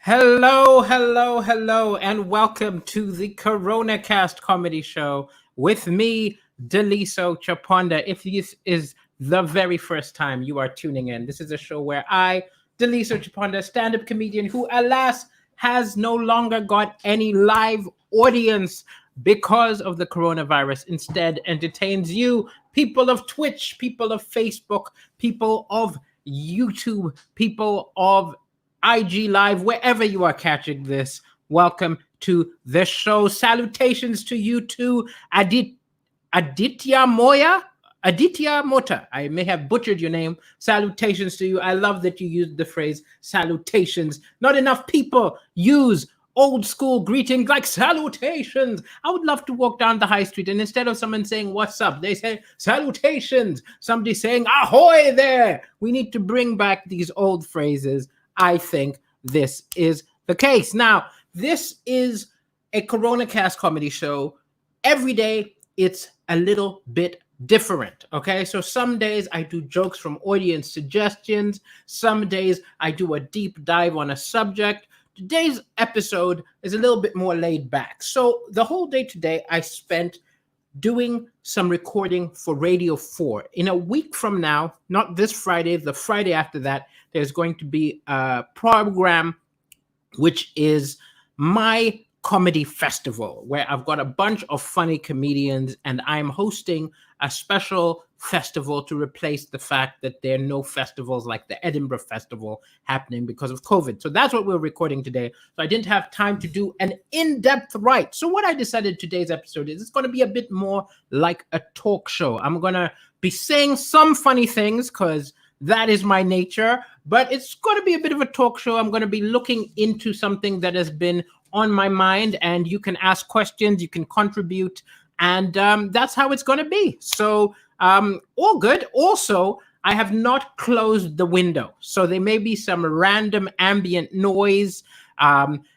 Hello, hello, hello, and welcome to the Coronacast comedy show with me, Deliso Chaponda. If this is the very first time you are tuning in, this is a show where I, Deliso Chaponda, stand-up comedian who, alas, has no longer got any live audience because of the coronavirus, instead entertains you, people of Twitch, people of Facebook, people of YouTube, people of IG Live, wherever you are catching this. Welcome to the show. Salutations to you too, Aditya Moya. Aditya Mota. I may have butchered your name. Salutations to you. I love that you used the phrase salutations. Not enough people use old school greetings like salutations. I would love to walk down the high street and instead of someone saying what's up, they say salutations. Somebody saying ahoy there. We need to bring back these old phrases. I think this is the case. Now, this is a Coronacast comedy show. Every day, it's a little bit different, okay? So some days I do jokes from audience suggestions. Some days I do a deep dive on a subject. Today's episode is a little bit more laid back. So the whole day today, I spent doing some recording for Radio 4. In a week from now, not this Friday, the Friday after that, there's going to be a program which is my comedy festival, where I've got a bunch of funny comedians and I'm hosting a special festival to replace the fact that there are no festivals like the Edinburgh Festival happening because of COVID. So that's what we're recording today. So I didn't have time to do an in-depth write. So what I decided today's episode is it's going to be a bit more like a talk show. I'm going to be saying some funny things because that is my nature, but it's going to be a bit of a talk show. I'm going to be looking into something that has been on my mind, and you can ask questions, you can contribute, and that's how it's going to be. So all good. Also, I have not closed the window, so there may be some random ambient noise.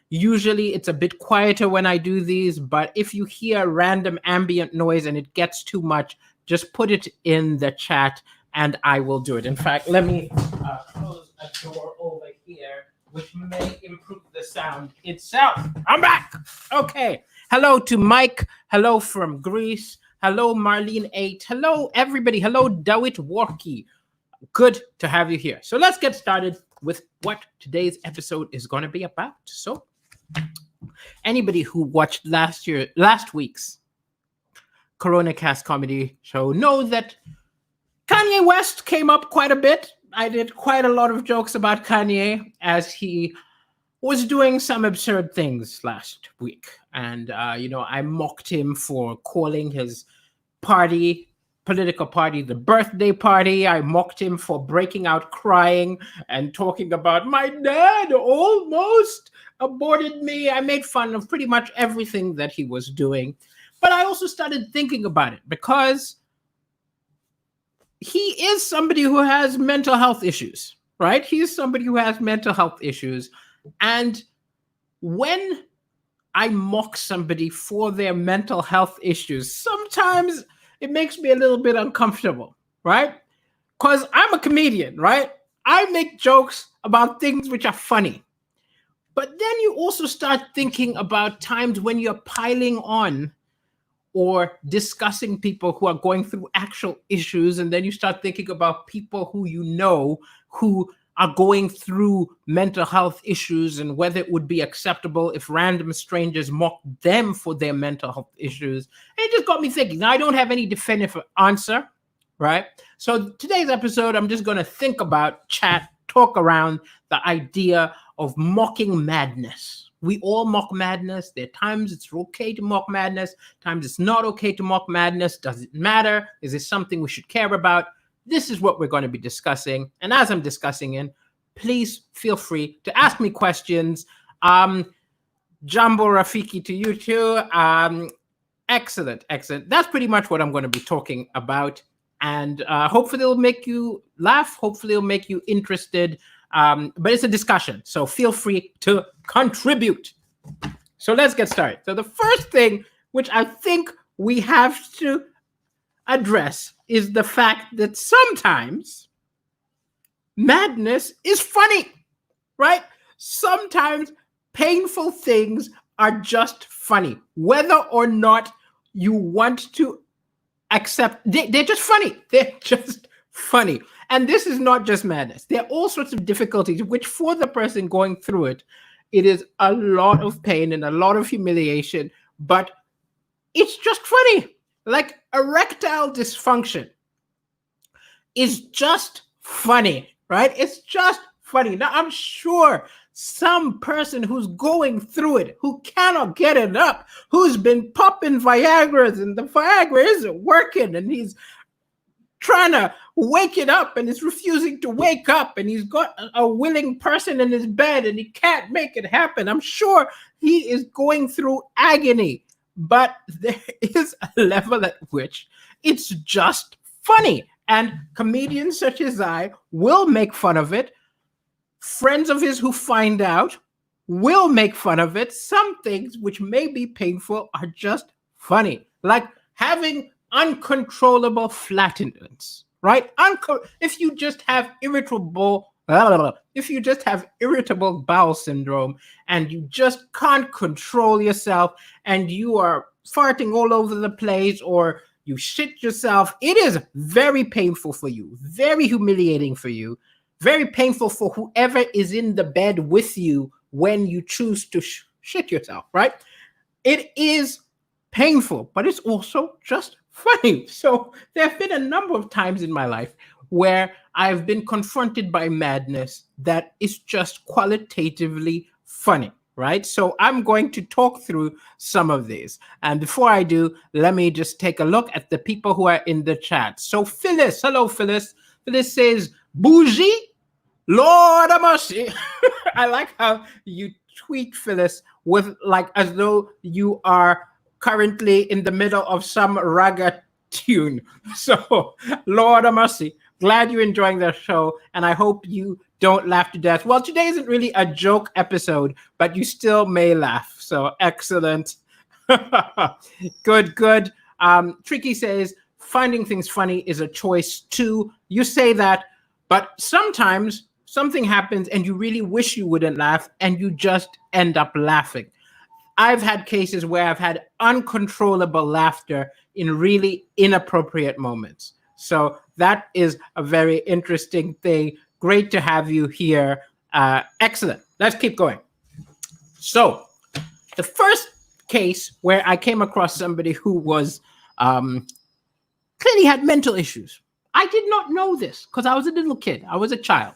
Usually it's a bit quieter when I do these, but if you hear random ambient noise and it gets too much, just put it in the chat and I will do it. In fact, let me close a door over here, which may improve the sound itself. I'm back. Okay. Hello to Mike. Hello from Greece. Hello, Marlene 8. Hello, everybody. Hello, Dawit Warki. Good to have you here. So let's get started with what today's episode is going to be about. So anybody who watched last week's Coronacast comedy show knows that Kanye West came up quite a bit. I did quite a lot of jokes about Kanye as he was doing some absurd things last week. And, I mocked him for calling his political party, the birthday party. I mocked him for breaking out crying and talking about my dad almost aborted me. I made fun of pretty much everything that he was doing. But I also started thinking about it because he is somebody who has mental health issues, right? He's somebody who has mental health issues. And when I mock somebody for their mental health issues, sometimes it makes me a little bit uncomfortable, right? Because I'm a comedian, right? I make jokes about things which are funny. But then you also start thinking about times when you're piling on or discussing people who are going through actual issues, and then you start thinking about people who you know who are going through mental health issues and whether it would be acceptable if random strangers mocked them for their mental health issues. And it just got me thinking. Now, I don't have any definitive answer, right? So today's episode, I'm just going to think about, talk around the idea of mocking madness. We all mock madness. There are times it's okay to mock madness. Times it's not okay to mock madness. Does it matter? Is this something we should care about? This is what we're going to be discussing. And as I'm discussing it, please feel free to ask me questions. Jumbo Rafiki to you too. Excellent. That's pretty much what I'm going to be talking about. And hopefully it'll make you laugh. Hopefully it'll make you interested. But it's a discussion, so feel free to contribute. So let's get started. So the first thing which I think we have to address is the fact that sometimes madness is funny, right? Sometimes painful things are just funny, whether or not you want to accept. They're just funny. They're just funny. And this is not just madness. There are all sorts of difficulties, which for the person going through it, it is a lot of pain and a lot of humiliation, but it's just funny. Like erectile dysfunction is just funny, right? It's just funny. Now, I'm sure some person who's going through it, who cannot get it up, who's been popping Viagra's and the Viagra isn't working, and he's trying to wake it up and is refusing to wake up, and he's got a willing person in his bed and he can't make it happen. I'm sure he is going through agony, but there is a level at which it's just funny. And comedians such as I will make fun of it. Friends of his who find out will make fun of it. Some things which may be painful are just funny, like having uncontrollable flatulence, right? If you just have irritable bowel syndrome and you just can't control yourself and you are farting all over the place or you shit yourself, it is very painful for you, very humiliating for you, very painful for whoever is in the bed with you when you choose to shit yourself, right? It is painful, but it's also just funny. So there have been a number of times in my life where I've been confronted by madness that is just qualitatively funny, right? So I'm going to talk through some of these. And before I do, let me just take a look at the people who are in the chat. So Phyllis, hello Phyllis. Phyllis says, bougie, Lord of mercy. I like how you tweet, Phyllis, with like as though you are currently in the middle of some raga tune. So, Lord of mercy. Glad you're enjoying the show, and I hope you don't laugh to death. Well, today isn't really a joke episode, but you still may laugh. So, excellent. Good. Tricky says, finding things funny is a choice too. You say that, but sometimes something happens and you really wish you wouldn't laugh, and you just end up laughing. I've had cases where I've had uncontrollable laughter in really inappropriate moments. So that is a very interesting thing. Great to have you here. Excellent. Let's keep going. So the first case where I came across somebody who was clearly had mental issues. I did not know this because I was a little kid. I was a child.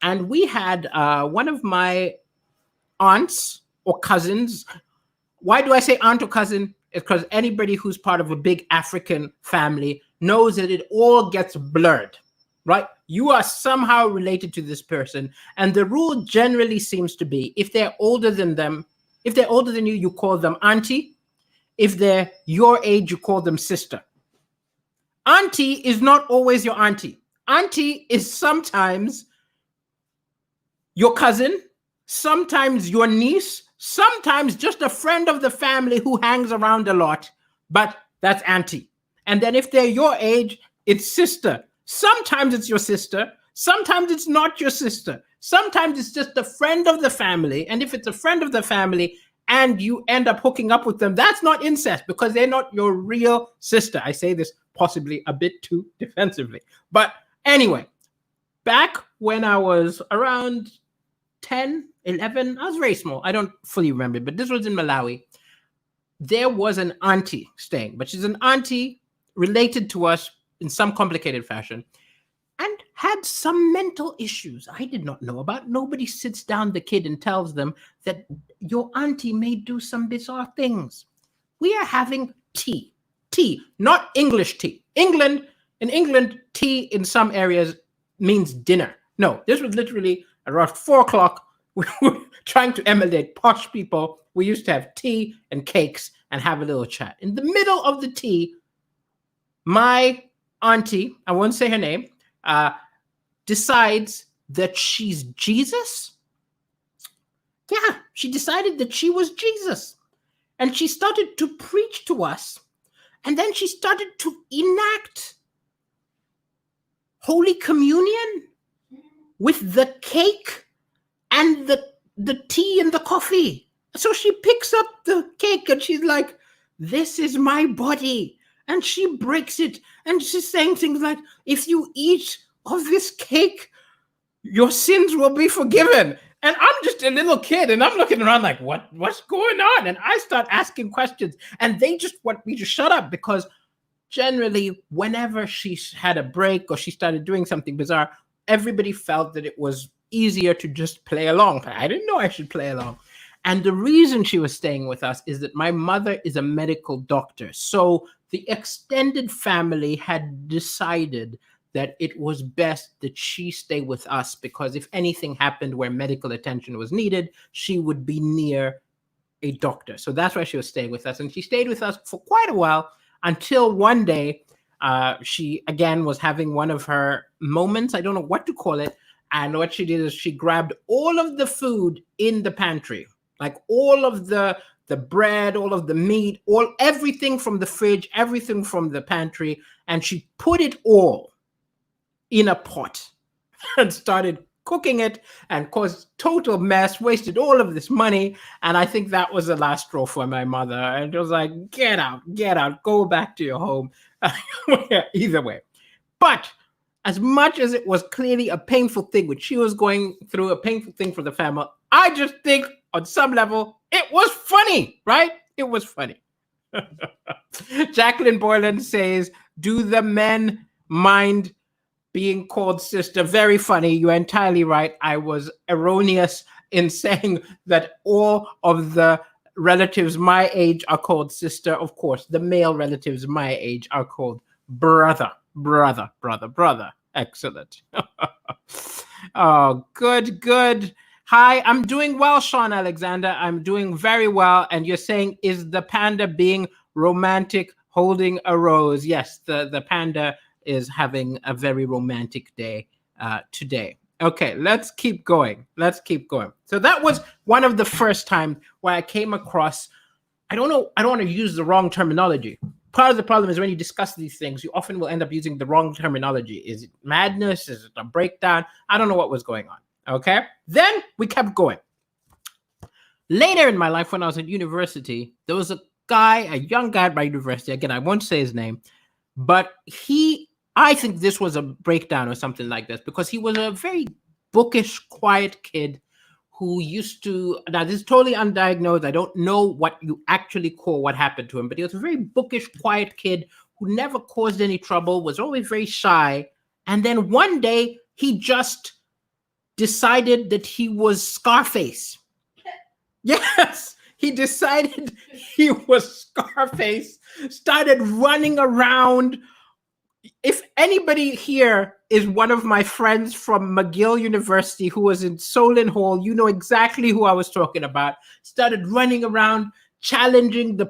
And we had one of my aunts or cousins. Why do I say aunt or cousin? It's because anybody who's part of a big African family knows that it all gets blurred, right? You are somehow related to this person. And the rule generally seems to be if they're older than you, you call them auntie. If they're your age, you call them sister. Auntie is not always your auntie. Auntie is sometimes your cousin, sometimes your niece, sometimes just a friend of the family who hangs around a lot, but that's auntie. And then if they're your age, it's sister. Sometimes it's your sister. Sometimes it's not your sister. Sometimes it's just a friend of the family. And if it's a friend of the family and you end up hooking up with them, that's not incest because they're not your real sister. I say this possibly a bit too defensively. But anyway, back when I was around 10, 11, I was very small. I don't fully remember, but this was in Malawi. There was an auntie staying, but she's an auntie related to us in some complicated fashion and had some mental issues I did not know about. Nobody sits down the kid and tells them that your auntie may do some bizarre things. We are having tea, not English tea. In England, tea in some areas means dinner. No, this was literally around 4 o'clock. We were trying to emulate posh people. We used to have tea and cakes and have a little chat. In the middle of the tea, my auntie, I won't say her name, decides that she's Jesus. Yeah, she decided that she was Jesus. And she started to preach to us. And then she started to enact Holy Communion with the cake and the the tea and the coffee. So she picks up the cake and she's like, this is my body. And she breaks it. And she's saying things like, if you eat of this cake, your sins will be forgiven. And I'm just a little kid and I'm looking around like, what's going on? And I start asking questions and they just want me to shut up because generally, whenever she had a break or she started doing something bizarre, everybody felt that it was easier to just play along. But I didn't know I should play along. And the reason she was staying with us is that my mother is a medical doctor. So the extended family had decided that it was best that she stay with us because if anything happened where medical attention was needed, she would be near a doctor. So that's why she was staying with us. And she stayed with us for quite a while until one day she again was having one of her moments. I don't know what to call it. And what she did is she grabbed all of the food in the pantry, like all of the bread, all of the meat, everything from the fridge, everything from the pantry, and she put it all in a pot and started cooking it and caused total mess, wasted all of this money. And I think that was the last straw for my mother. And it was like, get out, go back to your home. Either way. But as much as it was clearly a painful thing, which she was going through, a painful thing for the family, I just think on some level, it was funny, right? It was funny. Jacqueline Boylan says, do the men mind being called sister? Very funny. You're entirely right. I was erroneous in saying that all of the relatives my age are called sister. Of course, the male relatives my age are called brother. Excellent. Oh, good. Hi, I'm doing well, Sean Alexander. I'm doing very well. And you're saying, is the panda being romantic holding a rose? Yes, the panda is having a very romantic day today. Okay, let's keep going. So that was one of the first time where I came across, I don't want to use the wrong terminology. Part of the problem is when you discuss these things, you often will end up using the wrong terminology. Is it madness? Is it a breakdown? I don't know what was going on. Okay, then we kept going. Later in my life, when I was at university, there was a young guy at my university. Again, I won't say his name, but I think this was a breakdown or something like this because he was a very bookish, quiet kid who used to, now this is totally undiagnosed. I don't know what you actually call what happened to him, but he was a very bookish, quiet kid who never caused any trouble, was always very shy. And then one day he just decided that he was Scarface. Yes, he decided he was Scarface, started running around. If anybody here is one of my friends from McGill University who was in Solon Hall, you know exactly who I was talking about. Started running around, challenging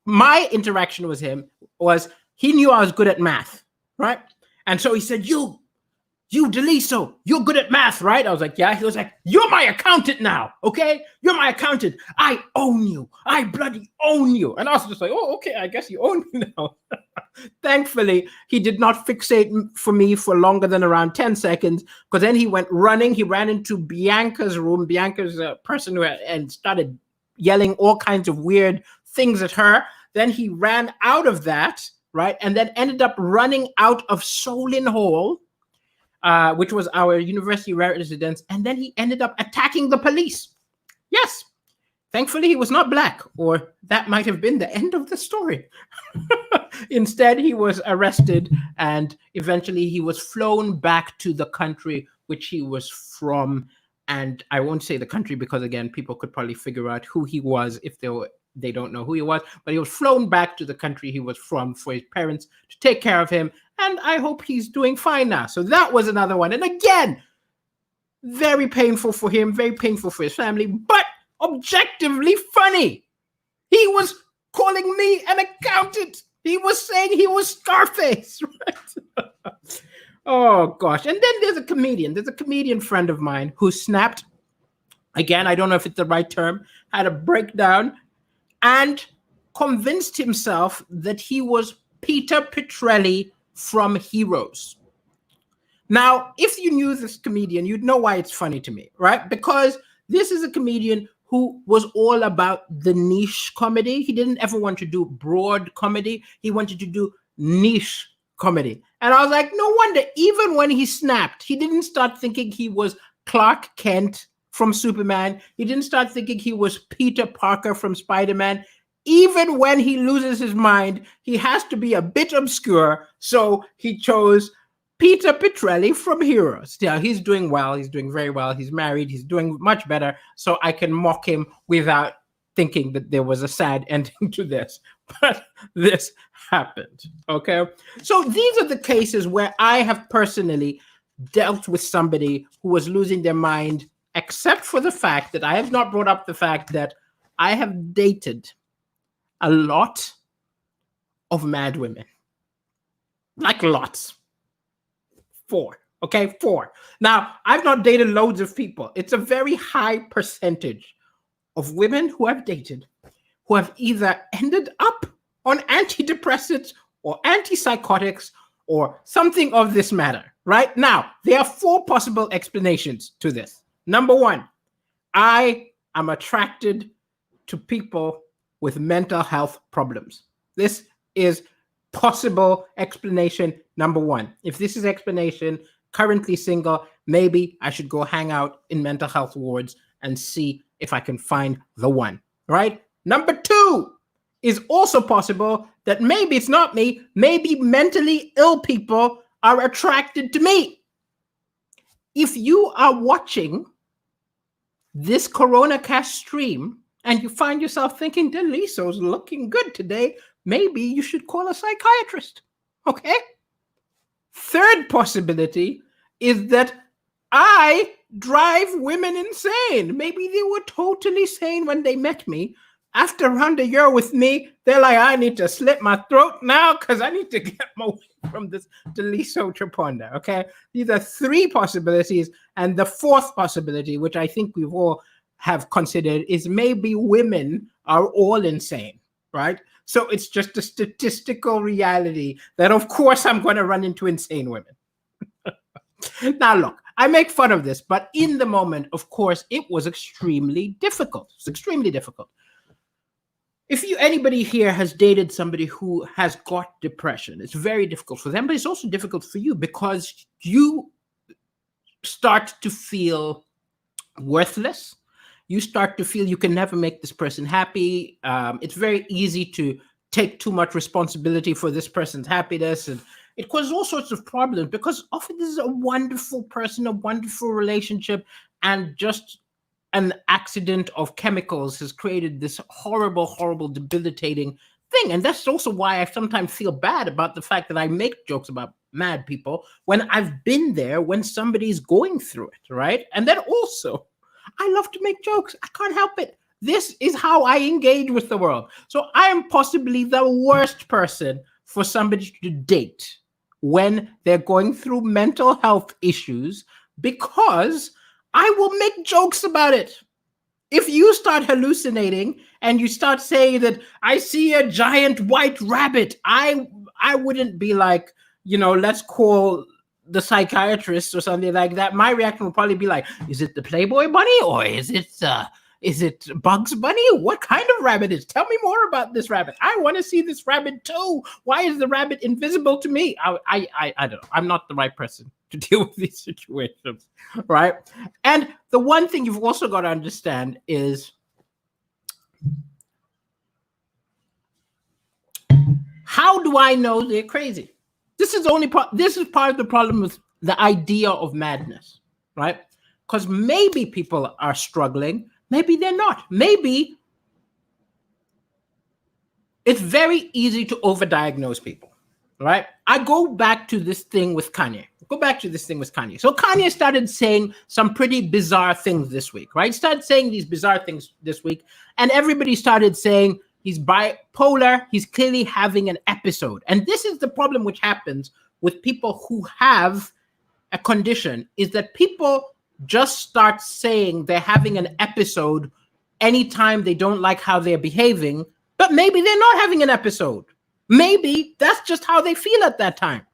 my interaction with him was he knew I was good at math, right? And so he said, you Deliso, you're good at math, right? I was like, yeah. He was like, you're my accountant now, okay? You're my accountant. I own you. I bloody own you. And I was just like, oh, okay, I guess you own me now. Thankfully, he did not fixate for me for longer than around 10 seconds because then he went running. He ran into Bianca's room. Bianca's a person and started yelling all kinds of weird things at her. Then he ran out of that, right? And then ended up running out of Solon Hall, which was our university residence. And then he ended up attacking the police. Yes. Thankfully, he was not black, or that might have been the end of the story. Instead, he was arrested and eventually he was flown back to the country which he was from. And I won't say the country because, again, people could probably figure out who he was if they don't know who he was. But he was flown back to the country he was from for his parents to take care of him. And I hope he's doing fine now. So that was another one. And again, very painful for him, very painful for his family, but objectively funny. He was calling me an accountant. He was saying he was Scarface. Right? Oh, gosh. And then there's a comedian. There's a comedian friend of mine who snapped. Again, I don't know if it's the right term, had a breakdown and convinced himself that he was Peter Petrelli from Heroes. Now, if you knew this comedian, you'd know why it's funny to me, right? Because this is a comedian who was all about the niche comedy. He didn't ever want to do broad comedy. He wanted to do niche comedy. And I was like, no wonder, even when he snapped, he didn't start thinking he was Clark Kent from Superman. He didn't start thinking he was Peter Parker from Spider-Man. Even when he loses his mind, he has to be a bit obscure. So he chose Peter Petrelli from Heroes. Yeah, he's doing well. He's doing very well. He's married. He's doing much better. So I can mock him without thinking that there was a sad ending to this. But this happened. Okay. So these are the cases where I have personally dealt with somebody who was losing their mind, except for the fact that I have not brought up the fact that I have dated a lot of mad women. Like lots. 4. Okay, 4. Now, I've not dated loads of people. It's a very high percentage of women who I've dated who have either ended up on antidepressants or antipsychotics or something of this matter, right? Now, there are 4 possible explanations to this. Number 1, I am attracted to people with mental health problems. This is possible explanation number 1. If this is explanation, currently single, maybe I should go hang out in mental health wards and see if I can find the one, right? Number 2 is also possible that maybe it's not me, maybe mentally ill people are attracted to me. If you are watching this Coronacast stream and you find yourself thinking, Deliso's looking good today, maybe you should call a psychiatrist, okay? Third possibility is that I drive women insane. Maybe they were totally sane when they met me. After around a year with me, they're like, I need to slit my throat now because I need to get away from this Deliso Chaponda, okay? These are 3 possibilities. And the 4th possibility, which I think we've all have considered, is maybe women are all insane, right? So it's just a statistical reality that, of course, I'm going to run into insane women. Now, look, I make fun of this, but in the moment, of course, it was extremely difficult. It's extremely difficult. If anybody here has dated somebody who has got depression, it's very difficult for them, but it's also difficult for you because you start to feel worthless. You start to feel you can never make this person happy. It's very easy to take too much responsibility for this person's happiness, and it causes all sorts of problems because often this is a wonderful person, a wonderful relationship, and just an accident of chemicals has created this horrible, horrible, debilitating thing. And that's also why I sometimes feel bad about the fact that I make jokes about mad people when I've been there when somebody's going through it, right? And then also, I love to make jokes. I can't help it. This is how I engage with the world. So I am possibly the worst person for somebody to date when they're going through mental health issues because I will make jokes about it. If you start hallucinating and you start saying that I see a giant white rabbit, I wouldn't be like, let's call the psychiatrist or something like that. My reaction would probably be like, is it the Playboy bunny or is it Bugs Bunny? What kind of rabbit is? Tell me more about this rabbit. I want to see this rabbit too. Why is the rabbit invisible to me? I don't know. I'm not the right person to deal with these situations, right? And the one thing you've also got to understand is how do I know they're crazy? This is part of the problem with the idea of madness, right? Because maybe people are struggling, maybe they're not. Maybe it's very easy to overdiagnose people, right? I go back to this thing with Kanye. So Kanye started saying some pretty bizarre things this week, right? He started saying these bizarre things this week, and everybody started saying he's bipolar. He's clearly having an episode. And this is the problem which happens with people who have a condition, is that people just start saying they're having an episode anytime they don't like how they're behaving, but maybe they're not having an episode. Maybe that's just how they feel at that time.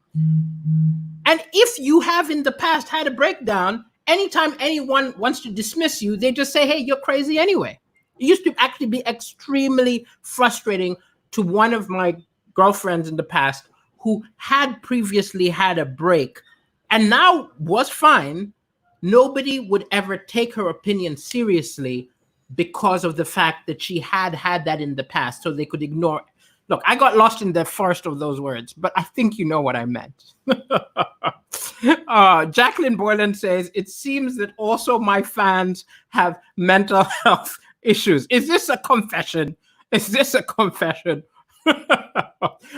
And if you have in the past had a breakdown, anytime anyone wants to dismiss you, they just say, hey, you're crazy anyway. It used to actually be extremely frustrating to one of my girlfriends in the past who had previously had a break and now was fine. Nobody would ever take her opinion seriously because of the fact that she had had that in the past, so they could ignore. Look, I got lost in the first of those words, but I think you know what I meant. Jacqueline Boylan says, it seems that also my fans have mental health issues. Is this a confession? Is this a confession?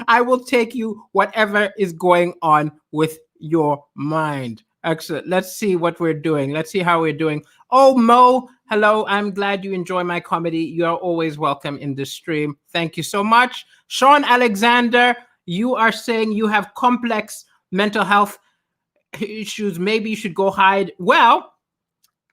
I will take you whatever is going on with your mind. Excellent. Let's see what we're doing. Let's see how we're doing. Oh, Mo, hello. I'm glad you enjoy my comedy. You are always welcome in the stream. Thank you so much. Sean Alexander, you are saying you have complex mental health issues. Maybe you should go hide. Well,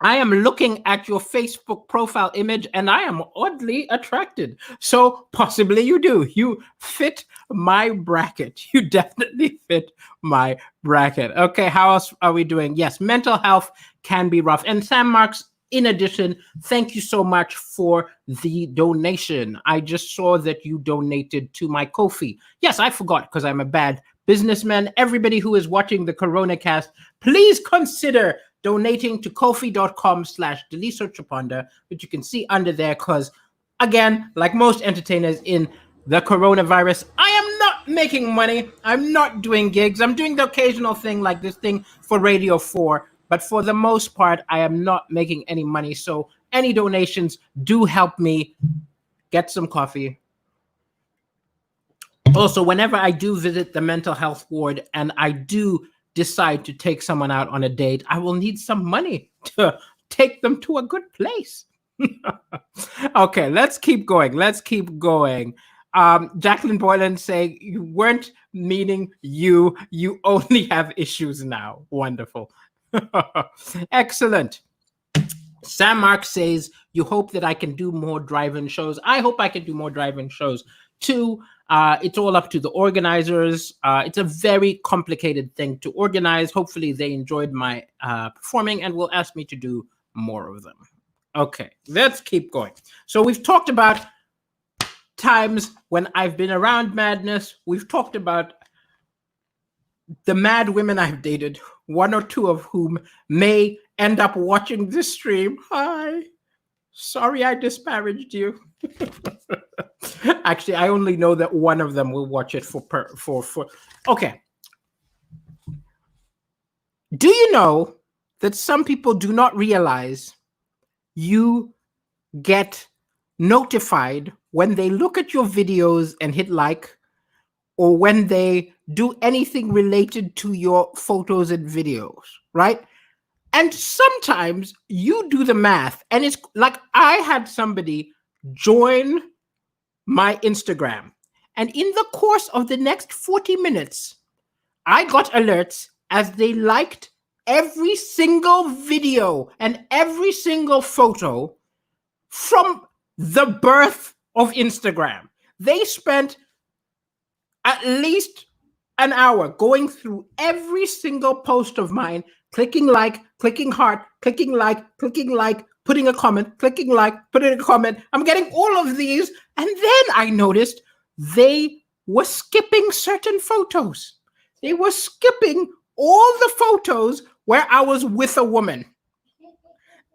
I am looking at your Facebook profile image and I am oddly attracted. So possibly you do. You fit my bracket. You definitely fit my bracket. Okay, how else are we doing? Yes, mental health can be rough. And Sam Marks, in addition, thank you so much for the donation. I just saw that you donated to my Ko-fi. Yes, I forgot because I'm a bad businessman. Everybody who is watching the Coronacast, please consider donating to kofi.com/Daliso Chaponda, which you can see under there, because again, like most entertainers in the coronavirus, I am not making money. I'm not doing gigs. I'm doing the occasional thing like this thing for Radio 4, but for the most part, I am not making any money. So any donations do help me get some coffee. Also, whenever I do visit the mental health ward and I do decide to take someone out on a date, I will need some money to take them to a good place. Okay, let's keep going. Let's keep going. Jacqueline Boylan saying, you weren't meaning you only have issues now. Wonderful. Excellent. Sam Mark says, you hope that I can do more drive-in shows. I hope I can do more drive-in shows too. It's all up to the organizers. It's a very complicated thing to organize. Hopefully they enjoyed my performing and will ask me to do more of them. Okay, let's keep going. So we've talked about times when I've been around madness. We've talked about the mad women I've dated, one or two of whom may end up watching this stream. Hi. Sorry I disparaged you. Actually, I only know that one of them will watch it for. Okay. Do you know that some people do not realize you get notified when they look at your videos and hit like, or when they do anything related to your photos and videos, right? And sometimes you do the math, and it's like I had somebody join my Instagram, and in the course of the next 40 minutes, I got alerts as they liked every single video and every single photo from the birth of Instagram. They spent at least an hour going through every single post of mine, clicking like, clicking heart, clicking like, putting a comment, clicking like, putting a comment. I'm getting all of these. And then I noticed they were skipping certain photos. They were skipping all the photos where I was with a woman.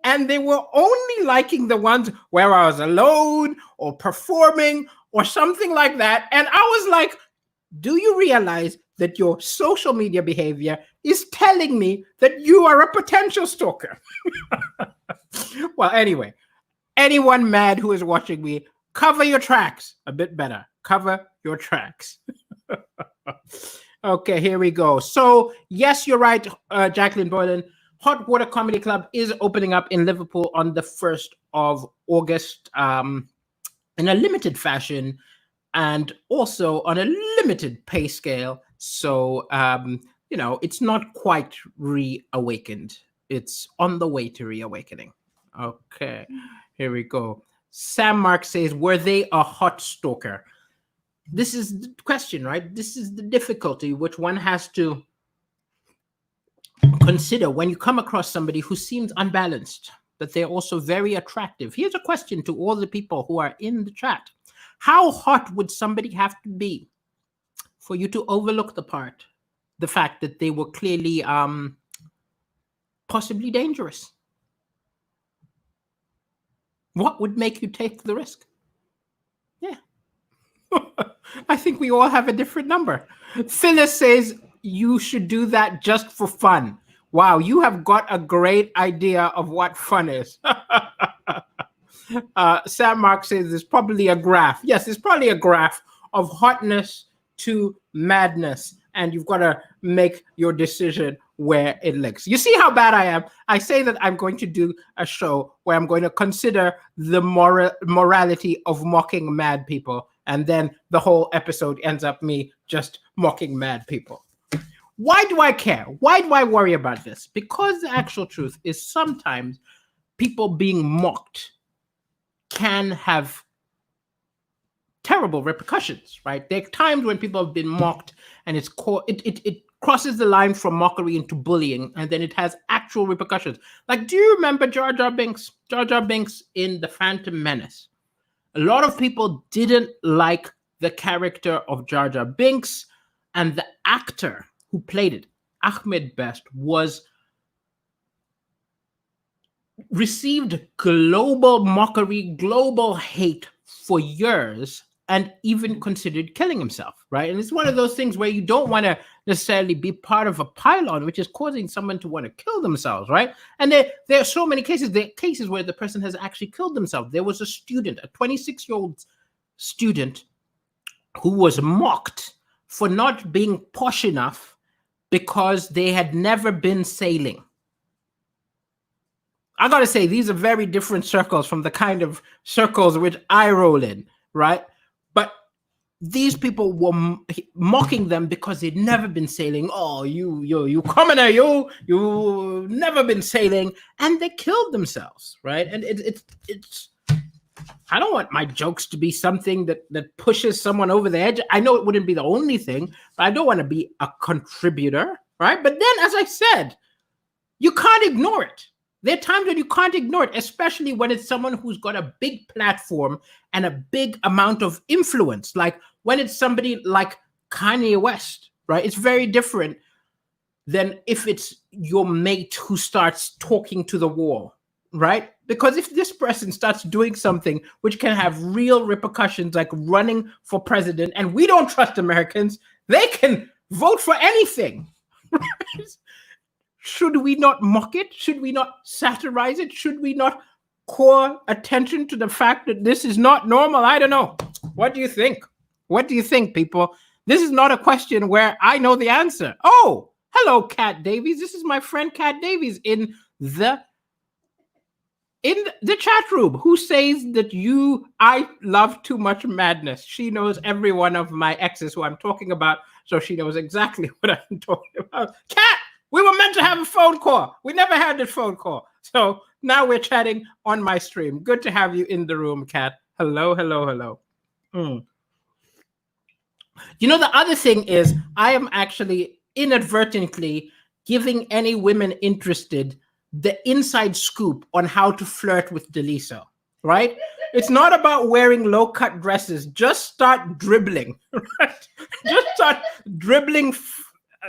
And they were only liking the ones where I was alone or performing or something like that. And I was like, do you realize that your social media behavior is telling me that you are a potential stalker? Well, anyway, anyone mad who is watching me, cover your tracks a bit better. Cover your tracks. Okay, here we go. So, yes, you're right, Jacqueline Boylan. Hot Water Comedy Club is opening up in Liverpool on the 1st of August in a limited fashion and also on a limited pay scale. So, it's not quite reawakened. It's on the way to reawakening. Okay, here we go. Sam Mark says, were they a hot stalker? This is the question, right? This is the difficulty which one has to consider when you come across somebody who seems unbalanced, but they're also very attractive. Here's a question to all the people who are in the chat. How hot would somebody have to be for you to overlook the fact that they were clearly possibly dangerous? What would make you take the risk? Yeah. I think we all have a different number. Phyllis says you should do that just for fun. Wow, you have got a great idea of what fun is. Sam Mark says there's probably a graph. Yes, there's probably a graph of hotness to madness, and you've got to make your decision where it links. You see how bad I am? I say that I'm going to do a show where I'm going to consider the morality of mocking mad people, and then the whole episode ends up me just mocking mad people. Why do I care? Why do I worry about this? Because the actual truth is sometimes people being mocked can have terrible repercussions, right? There are times when people have been mocked and it crosses the line from mockery into bullying, and then it has actual repercussions. Like, do you remember Jar Jar Binks? Jar Jar Binks in The Phantom Menace. A lot of people didn't like the character of Jar Jar Binks, and the actor who played it, Ahmed Best, received global mockery, global hate for years, and even considered killing himself, right? And it's one of those things where you don't want to necessarily be part of a pylon, which is causing someone to want to kill themselves, right? And there are so many cases. There are cases where the person has actually killed themselves. There was a student, a 26-year-old student, who was mocked for not being posh enough because they had never been sailing. I got to say, these are very different circles from the kind of circles which I roll in, right? But these people were mocking them because they'd never been sailing. Oh, you commoner, you never been sailing, and they killed themselves, right? And it's. I don't want my jokes to be something that pushes someone over the edge. I know it wouldn't be the only thing, but I don't want to be a contributor, right? But then, as I said, you can't ignore it. There are times when you can't ignore it, especially when it's someone who's got a big platform and a big amount of influence. Like when it's somebody like Kanye West, right? It's very different than if it's your mate who starts talking to the wall, right? Because if this person starts doing something which can have real repercussions, like running for president, and we don't trust Americans, they can vote for anything. Right? Should we not mock it? Should we not satirize it? Should we not call attention to the fact that this is not normal? I don't know. What do you think? What do you think, people? This is not a question where I know the answer. Oh, hello, Kat Davies. This is my friend Kat Davies in the chat room, who says that I love too much madness. She knows every one of my exes who I'm talking about, so she knows exactly what I'm talking about. Kat! We were meant to have a phone call. We never had this phone call. So now we're chatting on my stream. Good to have you in the room, Kat. Hello, hello, hello. You know, the other thing is I am actually inadvertently giving any women interested the inside scoop on how to flirt with Deliso, right? It's not about wearing low-cut dresses. Just start dribbling, right? Just start dribbling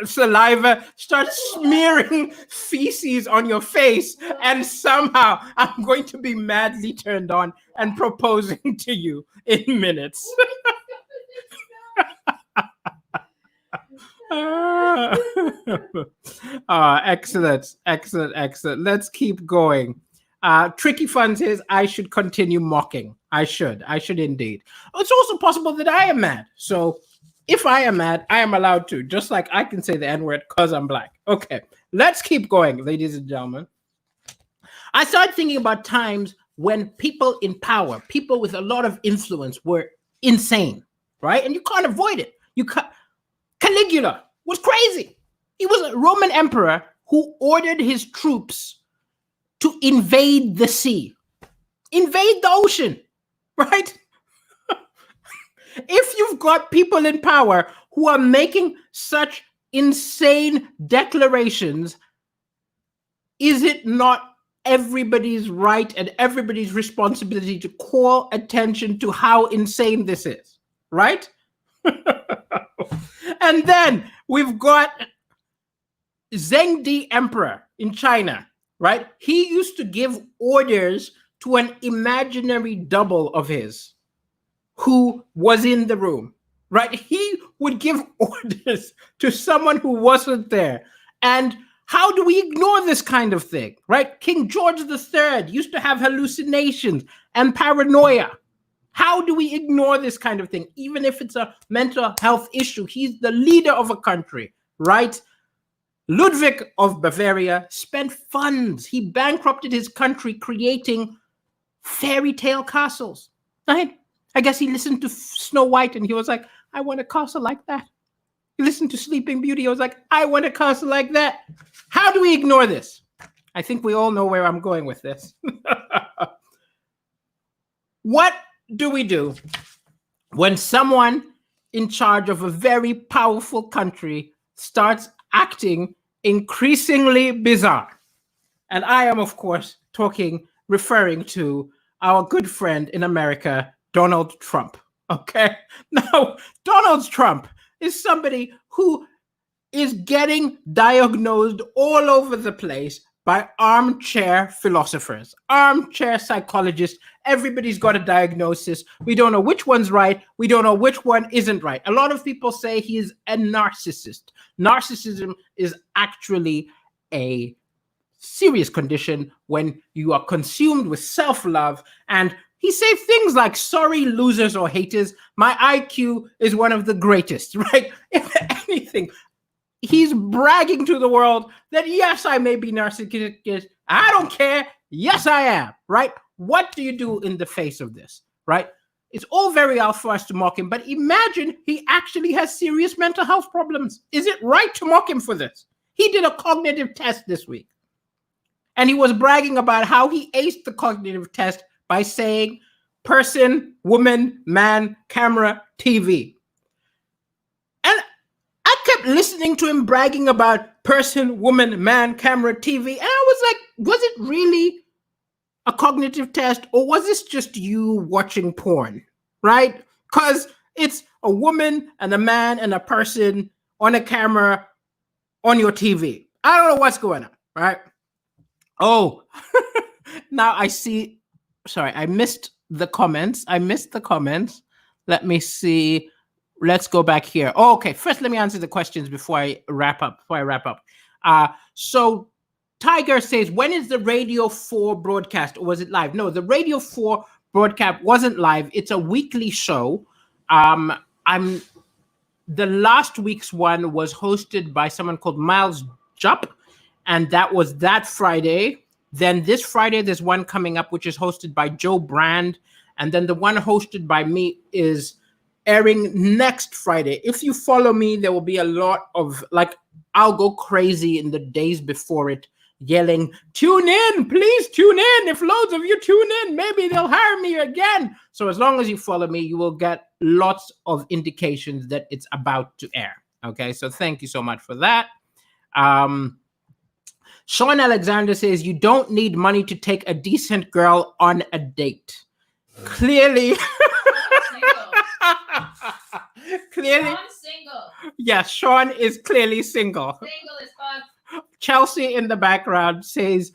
saliva, start smearing feces on your face, and somehow I'm going to be madly turned on and proposing to you in minutes. Excellent. Let's keep going. Tricky Fun says I should continue mocking. I should indeed. It's also possible that I am mad. So if I am mad, I am allowed to, just like I can say the N-word because I'm black. Okay, let's keep going, ladies and gentlemen. I started thinking about times when people in power, people with a lot of influence, were insane, right? And you can't avoid it. Caligula was crazy. He was a Roman emperor who ordered his troops to invade the sea, invade the ocean, right? If you've got people in power who are making such insane declarations, is it not everybody's right and everybody's responsibility to call attention to how insane this is, right? And then we've got Zhengdi Emperor in China, right? He used to give orders to an imaginary double of his who was in the room, right? He would give orders to someone who wasn't there. And how do we ignore this kind of thing, right? King George III used to have hallucinations and paranoia. How do we ignore this kind of thing? Even if it's a mental health issue, he's the leader of a country, right? Ludwig of Bavaria spent funds. He bankrupted his country creating fairy tale castles, right? I guess he listened to Snow White and he was like, I want a castle like that. He listened to Sleeping Beauty. He was like, I want a castle like that. How do we ignore this? I think we all know where I'm going with this. What do we do when someone in charge of a very powerful country starts acting increasingly bizarre? And I am, of course, referring to our good friend in America, Donald Trump. Okay? Now, Donald Trump is somebody who is getting diagnosed all over the place by armchair philosophers, armchair psychologists. Everybody's got a diagnosis. We don't know which one's right. We don't know which one isn't right. A lot of people say he is a narcissist. Narcissism is actually a serious condition when you are consumed with self-love. And he said things like, sorry, losers or haters, my IQ is one of the greatest, right? If anything, he's bragging to the world that, yes, I may be narcissistic. I don't care. Yes, I am, right? What do you do in the face of this, right? It's all very well for us to mock him, but imagine he actually has serious mental health problems. Is it right to mock him for this? He did a cognitive test this week, and he was bragging about how he aced the cognitive test by saying person, woman, man, camera, TV. And I kept listening to him bragging about person, woman, man, camera, TV. And I was like, was it really a cognitive test, or was this just you watching porn, right? Because it's a woman and a man and a person on a camera on your TV. I don't know what's going on, right? Oh, now I see. Sorry, I missed the comments. Let me see. Let's go back here. Oh, okay. First, let me answer the questions before I wrap up. So Tiger says, when is the Radio 4 broadcast, or was it live? No, the Radio 4 broadcast wasn't live. It's a weekly show. The last week's one was hosted by someone called Miles Jupp, and that was that Friday. Then this Friday, there's one coming up, which is hosted by Joe Brand. And then the one hosted by me is airing next Friday. If you follow me, there will be a lot of, like, I'll go crazy in the days before it, yelling, tune in, please tune in. If loads of you tune in, maybe they'll hire me again. So as long as you follow me, you will get lots of indications that it's about to air. Okay, so thank you so much for that. Sean Alexander says, you don't need money to take a decent girl on a date. Clearly. Clearly. Sean's single. Yes, Sean is clearly single. Single as fuck. Chelsea in the background says,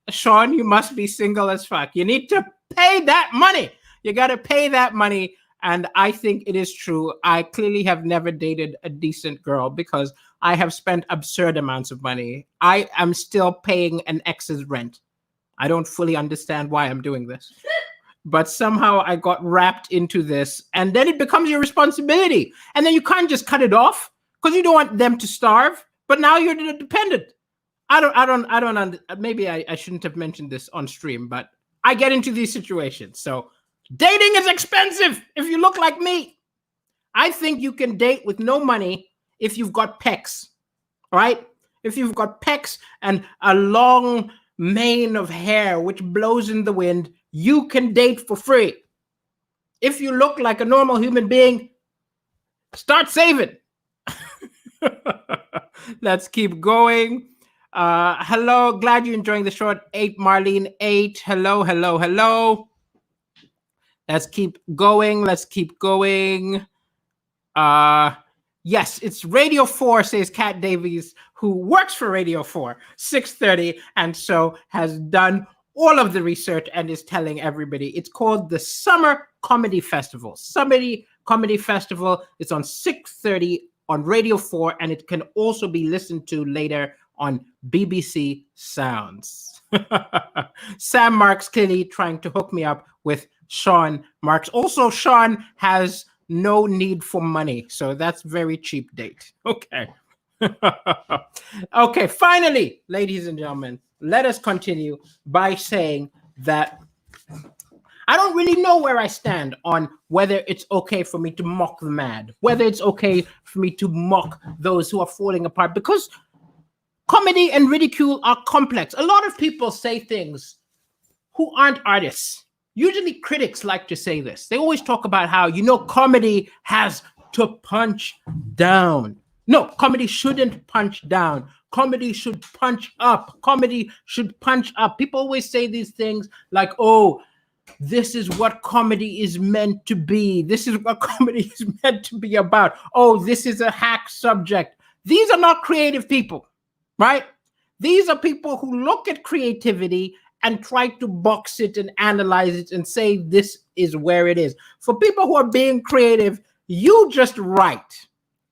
Sean, you must be single as fuck. You need to pay that money. You got to pay that money. And I think it is true. I clearly have never dated a decent girl because I have spent absurd amounts of money. I am still paying an ex's rent. I don't fully understand why I'm doing this. But somehow I got wrapped into this, and then it becomes your responsibility. And then you can't just cut it off because you don't want them to starve. But now you're dependent. Maybe I shouldn't have mentioned this on stream, but I get into these situations. So dating is expensive if you look like me. I think you can date with no money if you've got pecs, right? If you've got pecs and a long mane of hair which blows in the wind, you can date for free. If you look like a normal human being, start saving. Let's keep going. Hello, glad you're enjoying the short. 8 Marlene 8. Hello, hello, hello. Let's keep going. Let's keep going. Yes, it's Radio 4, says Kat Davies, who works for Radio 4, 6:30, and so has done all of the research and is telling everybody. It's called the Summer Comedy Festival. Summer Comedy Festival. It's on 6:30 on Radio 4, and it can also be listened to later on BBC Sounds. Sam Marks clearly trying to hook me up with Sean Marks. Also, Sean has no need for money, so that's very cheap date. Okay. Okay, finally, ladies and gentlemen, let us continue by saying that I don't really know where I stand on whether it's okay for me to mock the mad, whether it's okay for me to mock those who are falling apart, because comedy and ridicule are complex. A lot of people say things who aren't artists. Usually critics like to say this. They always talk about how, comedy has to punch down. No, comedy shouldn't punch down. Comedy should punch up. Comedy should punch up. People always say these things like, oh, this is what comedy is meant to be. This is what comedy is meant to be about. Oh, this is a hack subject. These are not creative people, right? These are people who look at creativity and try to box it and analyze it and say this is where it is. For people who are being creative, you just write,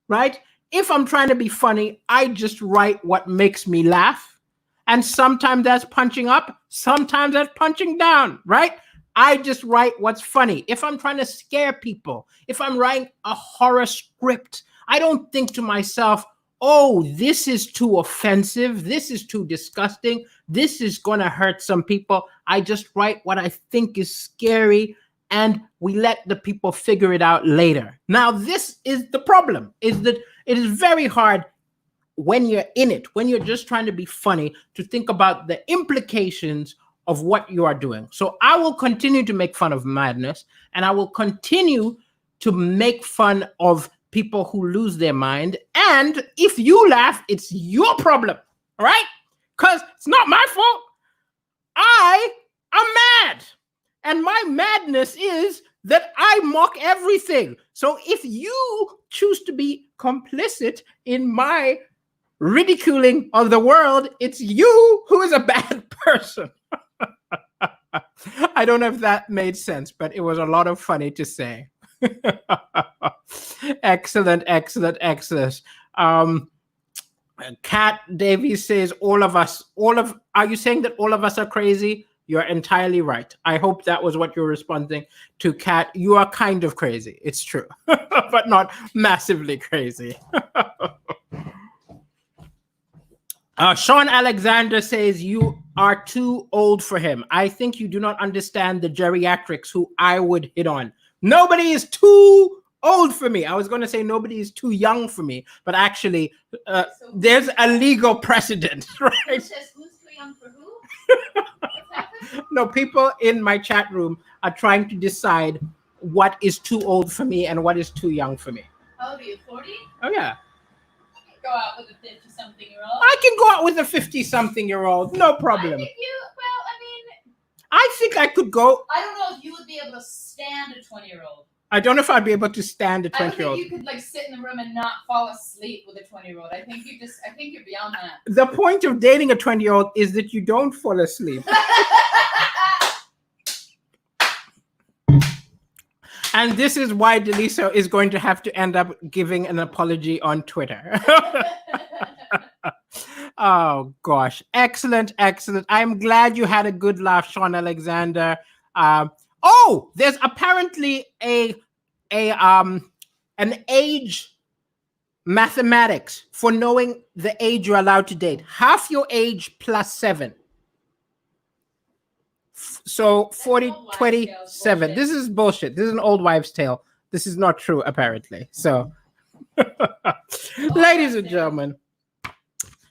right? If I'm trying to be funny, I just write what makes me laugh. And sometimes that's punching up, sometimes that's punching down, right? I just write what's funny. If I'm trying to scare people, if I'm writing a horror script, I don't think to myself, oh, this is too offensive. This is too disgusting. This is going to hurt some people. I just write what I think is scary, and we let the people figure it out later. Now, this is the problem, is that it is very hard when you're in it, when you're just trying to be funny, to think about the implications of what you are doing. So I will continue to make fun of madness, and I will continue to make fun of people who lose their mind. And if you laugh, it's your problem, all right? Because it's not my fault. I am mad. And my madness is that I mock everything. So if you choose to be complicit in my ridiculing of the world, it's you who is a bad person. I don't know if that made sense, but it was a lot of funny to say. Excellent, excellent, excellent. Kat Davies says are you saying that all of us are crazy? You're entirely right. I hope that was what you're responding to, Kat. You are kind of crazy. It's true, but not massively crazy. Sean Alexander says you are too old for him. I think you do not understand the geriatrics who I would hit on. Nobody is too old for me. I was going to say nobody is too young for me, but actually, there's a legal precedent, right? Who says who's too young for who? No, people in my chat room are trying to decide what is too old for me and what is too young for me. How old are you, 40? Oh, yeah. You can go out with a 50-something-year-old. I can go out with a 50-something-year-old. No problem. I think I could go. I don't know if you would be able to stand a 20-year-old. I don't know if I'd be able to stand a 20-year-old. I don't think you could sit in the room and not fall asleep with a 20-year-old. I think you're beyond that. The point of dating a 20-year-old is that you don't fall asleep. And this is why Deliso is going to have to end up giving an apology on Twitter. Oh, gosh. Excellent, excellent. I'm glad you had a good laugh, Sean Alexander. There's apparently an age mathematics for knowing the age you're allowed to date. Half your age plus 7. So 40, 27. This is bullshit. This is an old wives' tale. This is not true, apparently. So, ladies and gentlemen,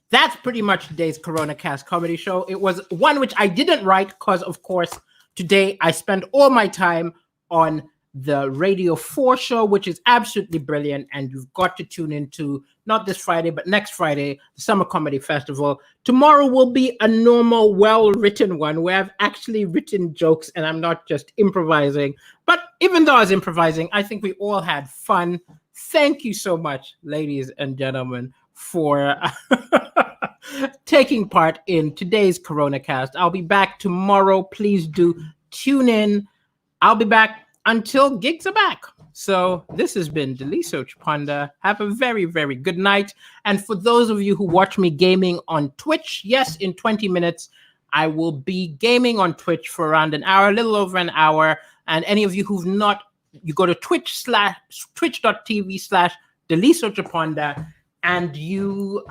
that's pretty much today's Coronacast comedy show. It was one which I didn't write because, of course, today I spent all my time on the Radio 4 show, which is absolutely brilliant. And you've got to tune into not this Friday, but next Friday, the Summer Comedy Festival. Tomorrow will be a normal, well-written one where I've actually written jokes and I'm not just improvising. But even though I was improvising, I think we all had fun. Thank you so much, ladies and gentlemen, for taking part in today's Coronacast. I'll be back tomorrow. Please do tune in. I'll be back until gigs are back. So this has been Deliso Chapanda. Have a very, very good night. And for those of you who watch me gaming on Twitch, yes, in 20 minutes, I will be gaming on Twitch for around an hour, a little over an hour. And any of you who've not, you go to twitch.tv/Deliso Chapanda and you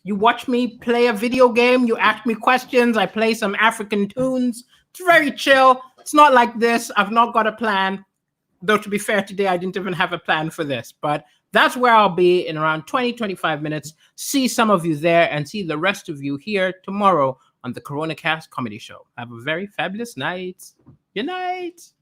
watch me play a video game. You ask me questions. I play some African tunes. It's very chill. It's not like this. I've not got a plan. Though, to be fair, today I didn't even have a plan for this. But that's where I'll be in around 20, 25 minutes. See some of you there and see the rest of you here tomorrow on the Coronacast Comedy Show. Have a very fabulous night. Good night.